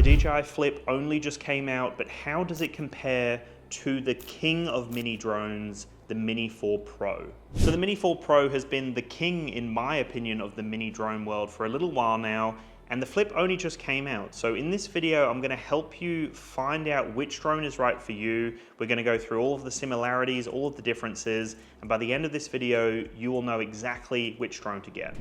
DJI Flip only just came out, but how does it compare to the king of mini drones, the Mini 4 Pro? So the Mini 4 Pro has been the king, in my opinion, of the mini drone world for a little while now, and the Flip only just came out. So in this video, I'm gonna help you find out which drone is right for you. We're gonna go through all of the similarities, all of the differences, and by the end of this video, you will know exactly which drone to get.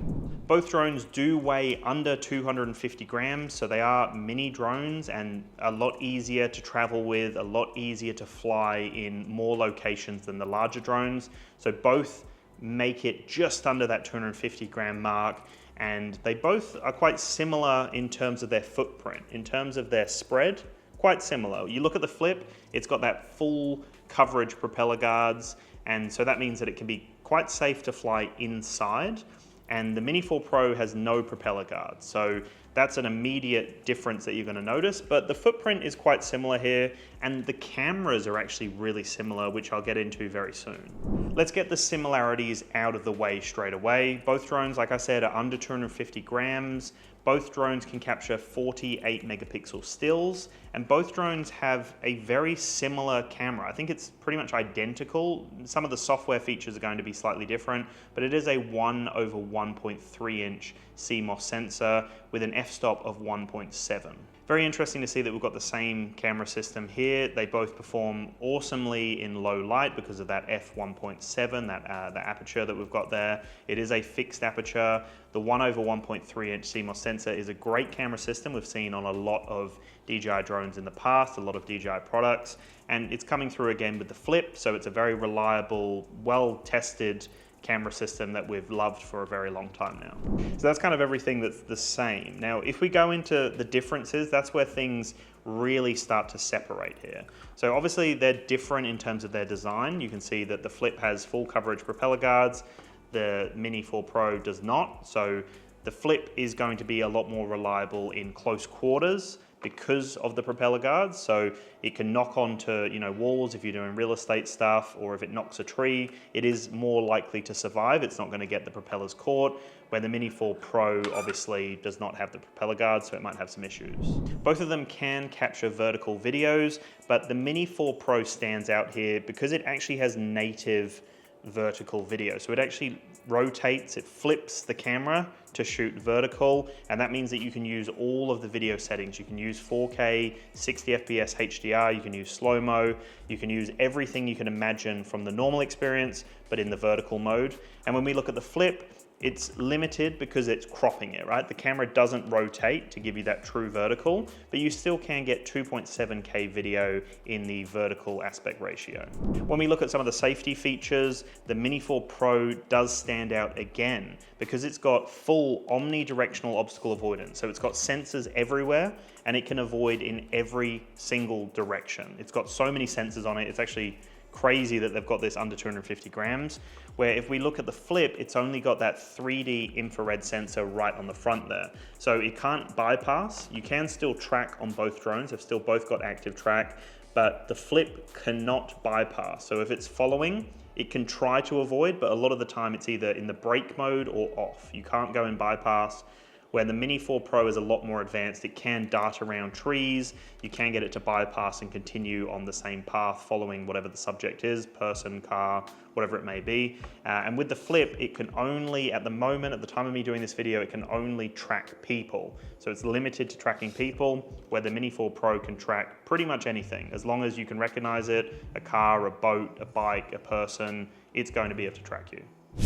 Both drones do weigh under 250 grams, so they are mini drones and a lot easier to travel with, a lot easier to fly in more locations than the larger drones. So both make it just under that 250 gram mark, and they both are quite similar in terms of their footprint. In terms of their spread, quite similar. You look at the Flip, it's got that full coverage propeller guards, and so that means that it can be quite safe to fly inside, and the Mini 4 Pro has no propeller guards. So that's an immediate difference that you're going to notice, but the footprint is quite similar here, and the cameras are actually really similar, which I'll get into very soon. Let's get the similarities out of the way straight away. Both drones, like I said, are under 250 grams. Both drones can capture 48 megapixel stills, and both drones have a very similar camera. I think it's pretty much identical. Some of the software features are going to be slightly different, but it is a 1/1.3 inch CMOS sensor with an f-stop of 1.7. Very interesting to see that we've got the same camera system here. They both perform awesomely in low light because of that f1.7, the aperture that we've got there. It is a fixed aperture. The 1/1.3 inch CMOS sensor is a great camera system we've seen on a lot of DJI drones in the past, a lot of DJI products, and it's coming through again with the Flip, so it's a very reliable, well-tested camera system that we've loved for a very long time now. So that's kind of everything that's the same. Now, if we go into the differences, that's where things really start to separate here. So obviously they're different in terms of their design. You can see that the Flip has full coverage propeller guards, the Mini 4 Pro does not. So the Flip is going to be a lot more reliable in close quarters because of the propeller guards. So it can knock onto walls if you're doing real estate stuff, or if it knocks a tree, it is more likely to survive. It's not going to get the propellers caught, where the Mini 4 Pro obviously does not have the propeller guards, so it might have some issues. Both of them can capture vertical videos, but the Mini 4 Pro stands out here because it actually has native vertical video. So it actually rotates, it flips the camera to shoot vertical, and that means that you can use all of the video settings. You can use 4K, 60 FPS HDR, you can use slow-mo, you can use everything you can imagine from the normal experience, but in the vertical mode. And when we look at the Flip, it's limited because it's cropping it, right? The camera doesn't rotate to give you that true vertical, but you still can get 2.7K video in the vertical aspect ratio. When we look at some of the safety features, the Mini 4 Pro does stand out again because it's got full omnidirectional obstacle avoidance. So it's got sensors everywhere and it can avoid in every single direction. It's got so many sensors on it, it's actually crazy that they've got this under 250 grams, where if we look at the Flip, it's only got that 3D infrared sensor right on the front there. So it can't bypass. You can still track on both drones. They've still both got active track, but the Flip cannot bypass. So if it's following, it can try to avoid, but a lot of the time it's either in the brake mode or off. You can't go in bypass. Where the Mini 4 Pro is a lot more advanced, it can dart around trees, you can get it to bypass and continue on the same path following whatever the subject is, person, car, whatever it may be. And with the Flip, it can only, at the moment, at the time of me doing this video, it can only track people. So it's limited to tracking people, where the Mini 4 Pro can track pretty much anything. As long as you can recognize it, a car, a boat, a bike, a person, it's going to be able to track you.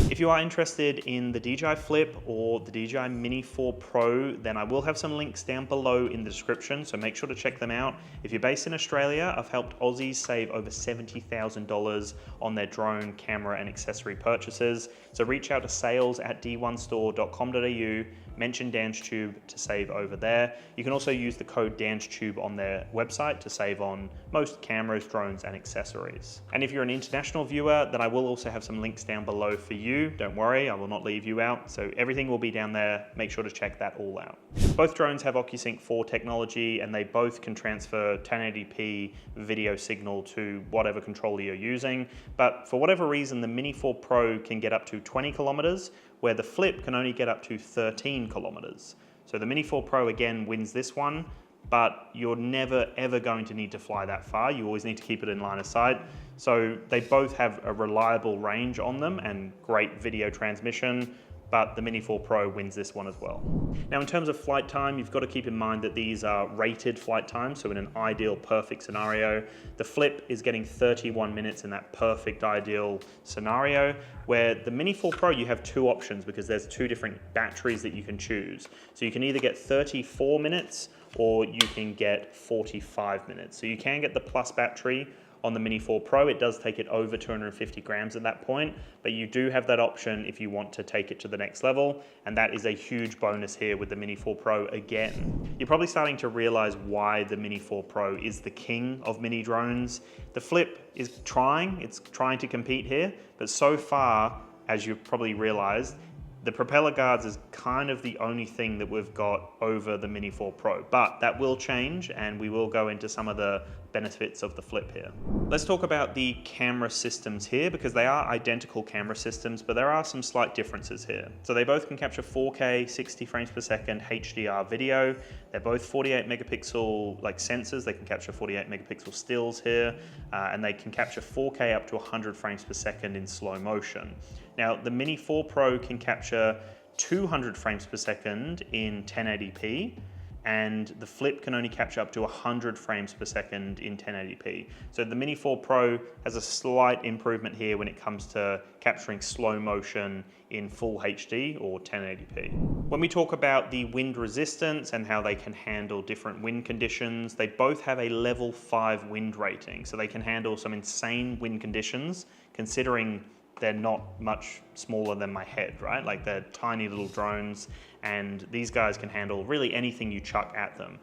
If you are interested in the DJI Flip or the DJI Mini 4 Pro, then I will have some links down below in the description, so make sure to check them out. If you're based in Australia, I've helped Aussies save over $70,000 on their drone, camera and accessory purchases. So reach out to sales@d1store.com.au, mention DanceTube to save over there. You can also use the code DanceTube on their website to save on most cameras, drones and accessories. And if you're an international viewer, then I will also have some links down below for you. Don't worry, I will not leave you out. So everything will be down there. Make sure to check that all out. Both drones have OcuSync 4 technology, and they both can transfer 1080p video signal to whatever controller you're using. But for whatever reason, the Mini 4 Pro can get up to 20 kilometers, where the Flip can only get up to 13 kilometers. So the Mini 4 Pro again wins this one, but you're never ever going to need to fly that far. You always need to keep it in line of sight. So they both have a reliable range on them and great video transmission, but the Mini 4 Pro wins this one as well. Now in terms of flight time, you've got to keep in mind that these are rated flight times, so in an ideal perfect scenario, the Flip is getting 31 minutes in that perfect ideal scenario, where the Mini 4 Pro you have two options because there's two different batteries that you can choose. So you can either get 34 minutes or you can get 45 minutes. So you can get the Plus battery on the Mini 4 Pro. It does take it over 250 grams at that point, but you do have that option if you want to take it to the next level, and that is a huge bonus here with the Mini 4 Pro again. You're probably starting to realize why the Mini 4 Pro is the king of mini drones. The Flip is trying to compete here, but so far, as you've probably realized, the propeller guards is kind of the only thing that we've got over the Mini 4 Pro, but that will change and we will go into some of the benefits of the Flip here. Let's talk about the camera systems here because they are identical camera systems, but there are some slight differences here. So they both can capture 4K 60 frames per second HDR video. They're both 48 megapixel sensors. They can capture 48 megapixel stills here, and they can capture 4K up to 100 frames per second in slow motion. Now the Mini 4 Pro can capture 200 frames per second in 1080p, and the Flip can only capture up to 100 frames per second in 1080p. So the Mini 4 Pro has a slight improvement here when it comes to capturing slow motion in full HD or 1080p. When we talk about the wind resistance and how they can handle different wind conditions, they both have a level 5 wind rating. So they can handle some insane wind conditions considering they're not much smaller than my head, right? Like they're tiny little drones, and these guys can handle really anything you chuck at them.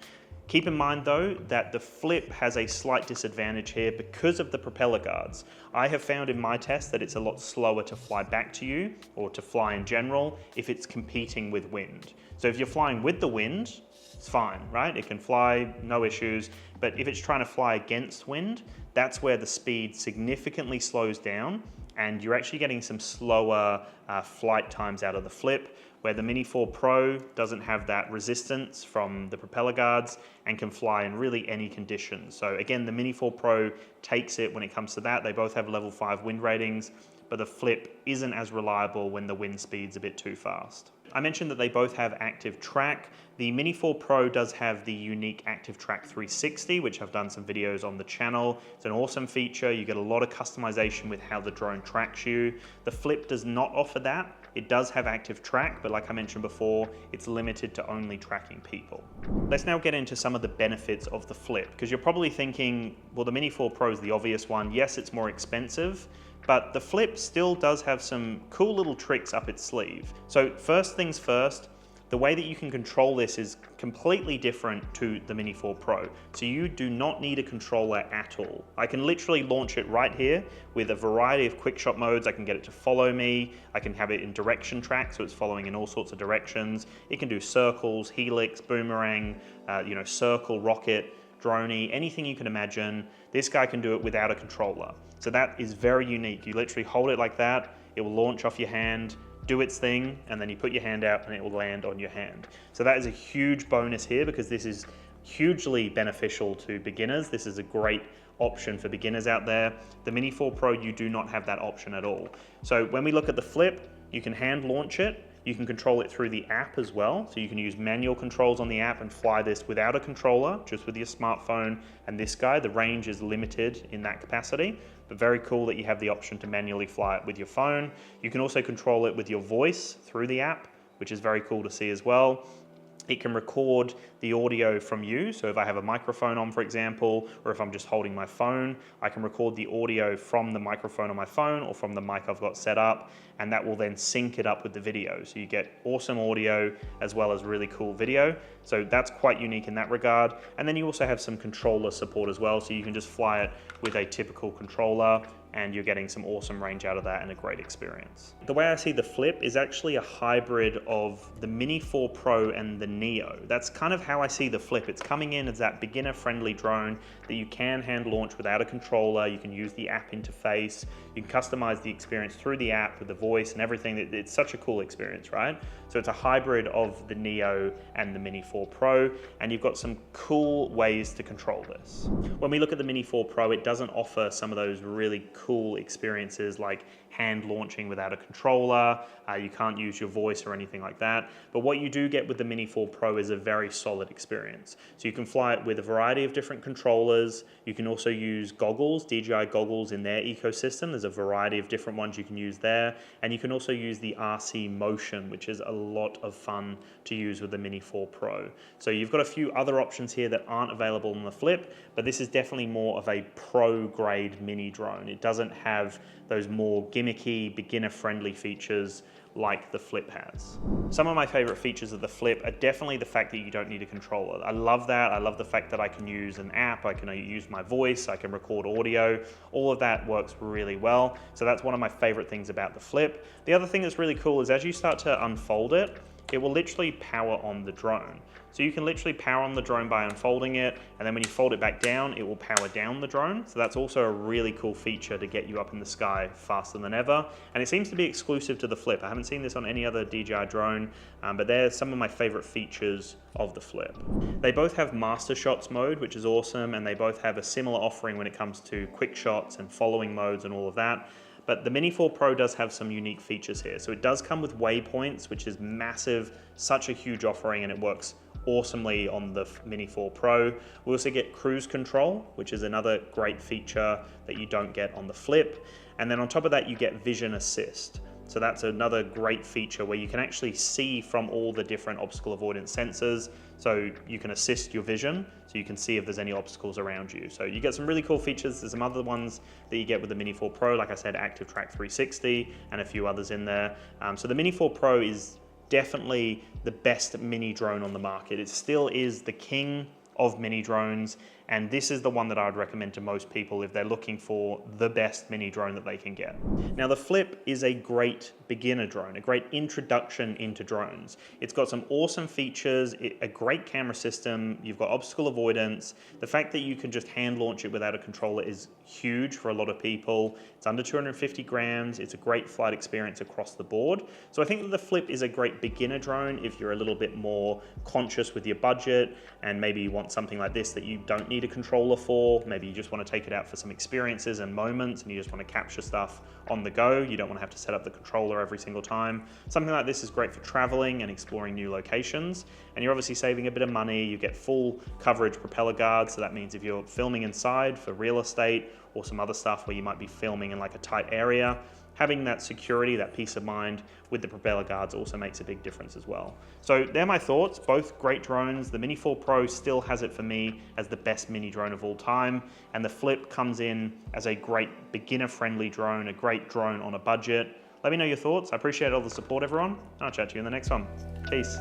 Keep in mind though that the Flip has a slight disadvantage here because of the propeller guards. I have found in my test that it's a lot slower to fly back to you or to fly in general if it's competing with wind. So if you're flying with the wind, it's fine, right? It can fly, no issues. But if it's trying to fly against wind, that's where the speed significantly slows down, and you're actually getting some slower flight times out of the Flip, where the Mini 4 Pro doesn't have that resistance from the propeller guards and can fly in really any conditions. So again, the Mini 4 Pro takes it when it comes to that. They both have level 5 wind ratings, but the Flip isn't as reliable when the wind speed's a bit too fast. I mentioned that they both have Active Track. The Mini 4 Pro does have the unique Active Track 360, which I've done some videos on the channel. It's an awesome feature. You get a lot of customization with how the drone tracks you. The Flip does not offer that. It does have Active Track, but like I mentioned before, it's limited to only tracking people. Let's now get into some of the benefits of the Flip, because you're probably thinking, well, the Mini 4 Pro is the obvious one. Yes, it's more expensive, but the Flip still does have some cool little tricks up its sleeve. So first things first, the way that you can control this is completely different to the Mini 4 Pro. So you do not need a controller at all. I can literally launch it right here with a variety of quick shot modes. I can get it to follow me. I can have it in direction track, so it's following in all sorts of directions. It can do circles, helix, boomerang, circle, rocket, droney, anything you can imagine. This guy can do it without a controller. So that is very unique. You literally hold it like that, it will launch off your hand, do its thing, and then you put your hand out and it will land on your hand. So that is a huge bonus here because this is hugely beneficial to beginners. This is a great option for beginners out there. The Mini 4 Pro, you do not have that option at all. So when we look at the Flip, you can hand launch it. You can control it through the app as well. So you can use manual controls on the app and fly this without a controller, just with your smartphone. And this guy, the range is limited in that capacity, but very cool that you have the option to manually fly it with your phone. You can also control it with your voice through the app, which is very cool to see as well. It can record the audio from you. So if I have a microphone on, for example, or if I'm just holding my phone, I can record the audio from the microphone on my phone or from the mic I've got set up, and that will then sync it up with the video. So you get awesome audio as well as really cool video. So that's quite unique in that regard. And then you also have some controller support as well. So you can just fly it with a typical controller and you're getting some awesome range out of that and a great experience. The way I see the Flip is actually a hybrid of the Mini 4 Pro and the Neo. That's kind of how I see the Flip. It's coming in as that beginner-friendly drone that you can hand launch without a controller. You can use the app interface. You can customize the experience through the app with the voice and everything. It's such a cool experience, right? So it's a hybrid of the Neo and the Mini 4 Pro, and you've got some cool ways to control this. When we look at the Mini 4 Pro, it doesn't offer some of those really cool experiences like hand launching without a controller. You can't use your voice or anything like that. But what you do get with the Mini 4 Pro is a very solid experience. So you can fly it with a variety of different controllers. You can also use goggles, DJI goggles in their ecosystem. There's a variety of different ones you can use there. And you can also use the RC Motion, which is a lot of fun to use with the Mini 4 Pro. So you've got a few other options here that aren't available on the Flip, but this is definitely more of a pro grade mini drone. It doesn't have those more gimmicky, beginner-friendly features like the Flip has. Some of my favorite features of the Flip are definitely the fact that you don't need a controller. I love that. I love the fact that I can use an app, I can use my voice, I can record audio. All of that works really well. So that's one of my favorite things about the Flip. The other thing that's really cool is as you start to unfold it, it will literally power on the drone. So you can literally power on the drone by unfolding it, and then when you fold it back down, it will power down the drone. So that's also a really cool feature to get you up in the sky faster than ever. And it seems to be exclusive to the Flip. I haven't seen this on any other DJI drone, but they're some of my favorite features of the Flip. They both have Master Shots mode, which is awesome, and they both have a similar offering when it comes to quick shots and following modes and all of that. But the Mini 4 Pro does have some unique features here. So it does come with waypoints, which is massive, such a huge offering, and it works awesomely on the Mini 4 Pro. We also get cruise control, which is another great feature that you don't get on the Flip. And then on top of that, you get vision assist. So that's another great feature where you can actually see from all the different obstacle avoidance sensors. So you can assist your vision, so you can see if there's any obstacles around you. So you get some really cool features. There's some other ones that you get with the Mini 4 Pro, like I said, Active Track 360 and a few others in there. So the Mini 4 Pro is definitely the best mini drone on the market. It still is the king of mini drones, and this is the one that I would recommend to most people if they're looking for the best mini drone that they can get. Now the Flip is a great beginner drone, a great introduction into drones. It's got some awesome features, a great camera system, you've got obstacle avoidance. The fact that you can just hand launch it without a controller is huge for a lot of people. It's under 250 grams, it's a great flight experience across the board. So I think that the Flip is a great beginner drone if you're a little bit more conscious with your budget and maybe you want something like this that you don't need a controller for. Maybe you just want to take it out for some experiences and moments and you just want to capture stuff on the go. You don't want to have to set up the controller every single time. Something like this is great for traveling and exploring new locations. And you're obviously saving a bit of money. You get full coverage propeller guards. So that means if you're filming inside for real estate or some other stuff where you might be filming in like a tight area, having that security, that peace of mind with the propeller guards also makes a big difference as well. So they're my thoughts, both great drones. The Mini 4 Pro still has it for me as the best mini drone of all time. And the Flip comes in as a great beginner-friendly drone, a great drone on a budget. Let me know your thoughts. I appreciate all the support, everyone. I'll chat to you in the next one. Peace.